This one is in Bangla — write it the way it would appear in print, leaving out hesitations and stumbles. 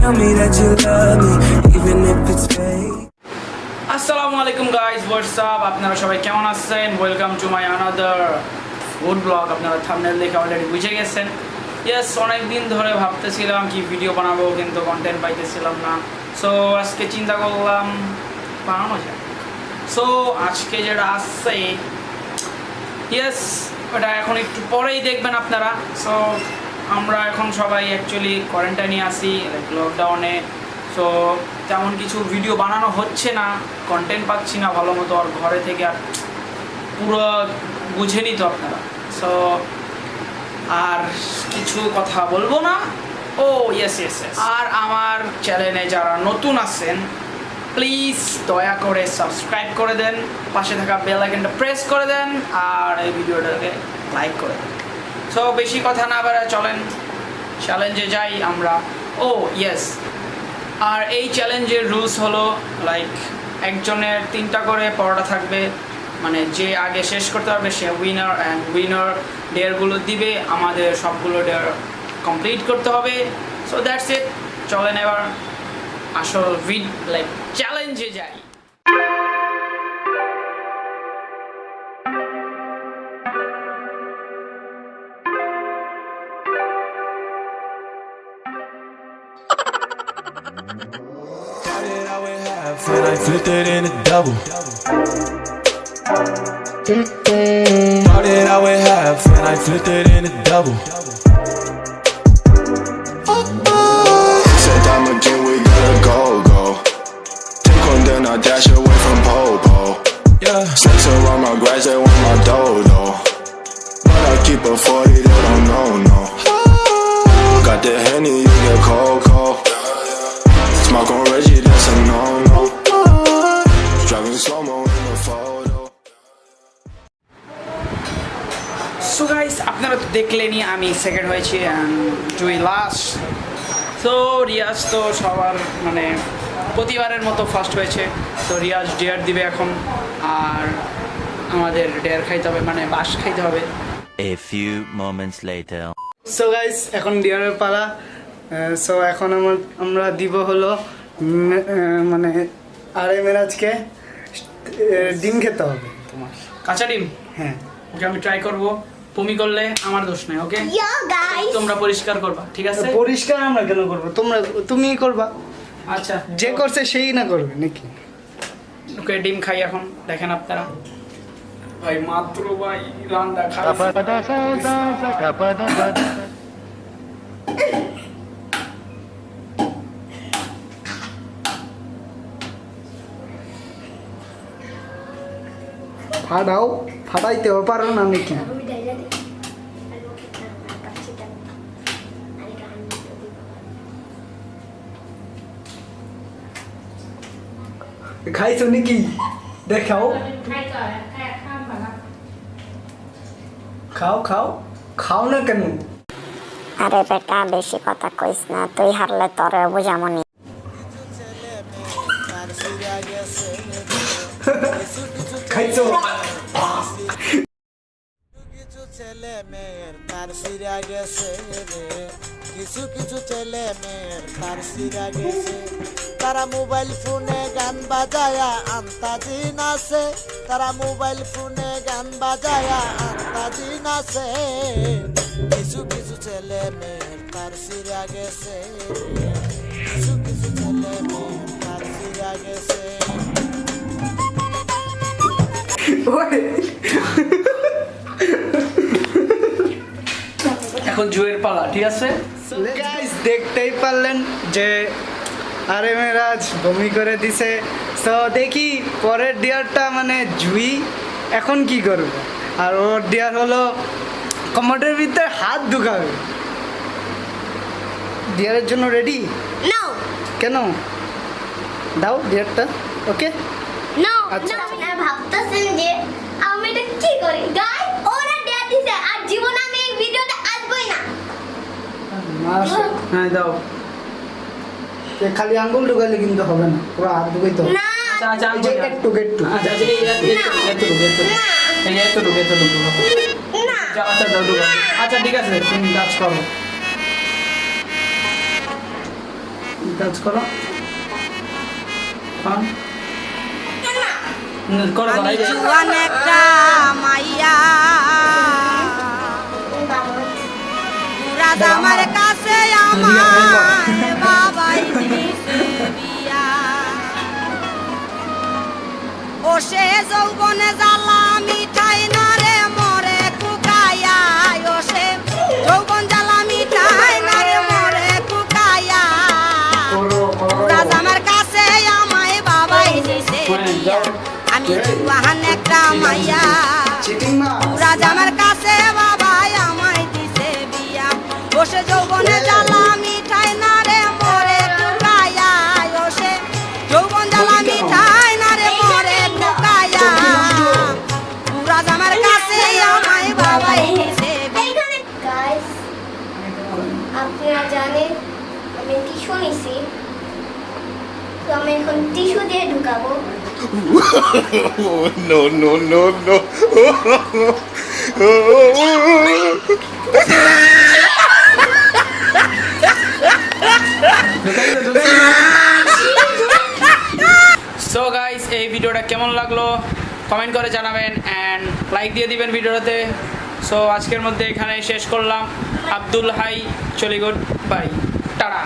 Tell me that you love me, even if it's fake. আসসালামু আলাইকুম গাইস, হোয়াটস আপ? আপনারা সবাই কেমন আছেন? Welcome to my another food blog. আপনারা থাম্বনেল দেখে অলরেডি বুঝে গেছেন। ইয়েস, অনেক দিন ধরে ভাবতেছিলাম কি ভিডিও বানাবো, কিন্তু কন্টেন্ট পাইতেছিলাম না। সো আজকে চিন্তা করলাম বানানো যায়। সো আজকে যেটা আসছে, ইয়েস, ওটা এখন একটু পরেই দেখবেন আপনারা। সো আমরা এখন সবাই অ্যাকচুয়ালি কোয়ারেন্টাইনে আছি, লাইক লকডাউনে। সো তেমন কিছু ভিডিও বানানো হচ্ছে না, কন্টেন্ট পাচ্ছি না ভালো মতো, আর ঘরে থেকে আর পুরো বুঝে নিত আপনারা। সো আর কিছু কথা বলবো না। ও ইয়েস ইয়েস ইয়েস, আর আমার চ্যানেলে যারা নতুন আছেন প্লিজ দয়া করে সাবস্ক্রাইব করে দেন, পাশে থাকা বেল আইকনটা প্রেস করে দেন, আর এই ভিডিওটাকে লাইক করে দেন। সো বেশি কথা না বাড়ায় চলেন চ্যালেঞ্জে যাই আমরা। ও ইয়েস, আর এই চ্যালেঞ্জের রুলস হলো লাইক একজনের 3টা করে পরোটা থাকবে, মানে যে আগে শেষ করতে পারবে সে উইনার, অ্যান্ড উইনার ডেয়ারগুলো দিবে, আমাদের সবগুলো ডেয়ার কমপ্লিট করতে হবে। সো দ্যাটস ইট, চলেন এবার আসল লাইক চ্যালেঞ্জে যাই। And I flipped it in a double. Started out with half, and I flipped it in a double. Said I'm a king, we gotta go. Take one, then I dash away from Popo. Yeah, Snakes around my grass, they want my dodo. But I keep a 40, they don't know, no. Got the Henny, you get cold. Smoke on Reggie, that's a no-no. Driving slow-mo in the photo. So guys, আপনারা তো দেখলেনই আমি সেকেন্ড হয়েছি and Jui last. So Riaz তো সবার মানে প্রতিবারের মতো ফার্স্ট হয়েছে। তো রিয়াজ ডেয়ার দিবে এখন, আর আমাদের ডেয়ার খাইতে হবে, মানে বাস খাইতে হবে। A few moments later. So guys, এখন ডিয়ারের পালা। সো এখন আমরা দিব হলো মানে আরে মেরাজকে ডিম খেতে হবে তোমার। কাঁচা ডিম? হ্যাঁ, ওকে আমি ট্রাই করবো। বমি করলে আমার দোষ নাই, ওকে? তোমরা পরিষ্কার করবা, ঠিক আছে? পরিষ্কার আমরা কেন করবো? তুমিই করবা। আচ্ছা, যে করছে সেই না করবে নাকি? ওকে ডিম খাই এখন, দেখেন আপনারা। ভাই মাত্র ভাই রান্না খাই। ফাটাইতে পারো না নাকি? খাইছো নাকি? দেখাও, খাও না কেন? আরে বেটা, বেশি কথা কইস না, তুই হারলে তোরে বুঝামনি। খাইছো? কিছু ছেলে মেয়ের তার সিরা গেছে রে, কিছু ছেলে মেয়ের তার সিরা গেছে। তারা মোবাইল ফোনে গান বাজায়া আন্তাজি নাচে, তারা মোবাইল ফোনে গান বাজায়া আন্তাজি নাচে। কিছু ছেলে মেয়ের তার সিরা গেছে রে, কিছু ছেলে মেয়ের তার সিরা গেছে। এখন জুয়ের পালা, ঠিক আছে? গাইস, দেখতেই পারলেন যে আরে মেরাজ বমি করে দিছে। তো দেখি পরের ডিয়ারটা মানে জুই এখন কি করবে। আর ওর ডিয়ার হলো কমোডের ভিতরে হাত ঢুকাবে। ডিয়ারের জন্য রেডি? নো। কেন? দাও ডিয়ারটা। ওকে, নো। আচ্ছা। আমি ভাবতেছেন যে আমি এটা কি করি। গাইস, ওরা ডেট দিছে, আর জীবনে আমি এই ভিডিওতে আসবই না। হ্যাঁ দাও। খালি আঙ্গুল ঢুকাইলে কিন্তু হবে না, পুরো হাত ঢুকাইতে হবে। না। আচ্ছা এই যে একটু আচ্ছা আচ্ছা ঠিক আছে, তুমি কাজ করো। কাজ করো কোন করো আমি ভাই জুয়ান একটা মাইয়া রাজা আমার কাছে আমার বাবাই দিছে বিয়া ও সে যৌবনে জ্বালা মিঠাই না রে মরে কুকায়া ও সে যৌবন জ্বালা মিঠাই না রে মরে কুকায়া রাজা আমার কাছে আমায় বাবাই দিছে বিয়া আমি জুয়ান একটা মাইয়া রাজা আমার কাছে বাবাই আমায় দিছে বিয়া বসে যৌবনে জ্বালা মিঠাই না রে মরে কুকায়া বসে যৌবন জ্বালা মিঠাই না রে মরে কুকায়া রাজা আমার কাছে আমায় বাবাই দিছে বিয়া গাইস আপনারা জানেন আমি টিস্যু নিছি তো আমি এখন টিস্যু দিয়ে ঢুকাবো No, no, no, no. So guys এই ভিডিওটা কেমন লাগলো কমেন্ট করে জানাবেন অ্যান্ড লাইক দিয়ে দিবেন ভিডিওতে। সো আজকের মধ্যে এখানে শেষ করলাম। আব্দুল হাই চলি গুড বাই টাটা।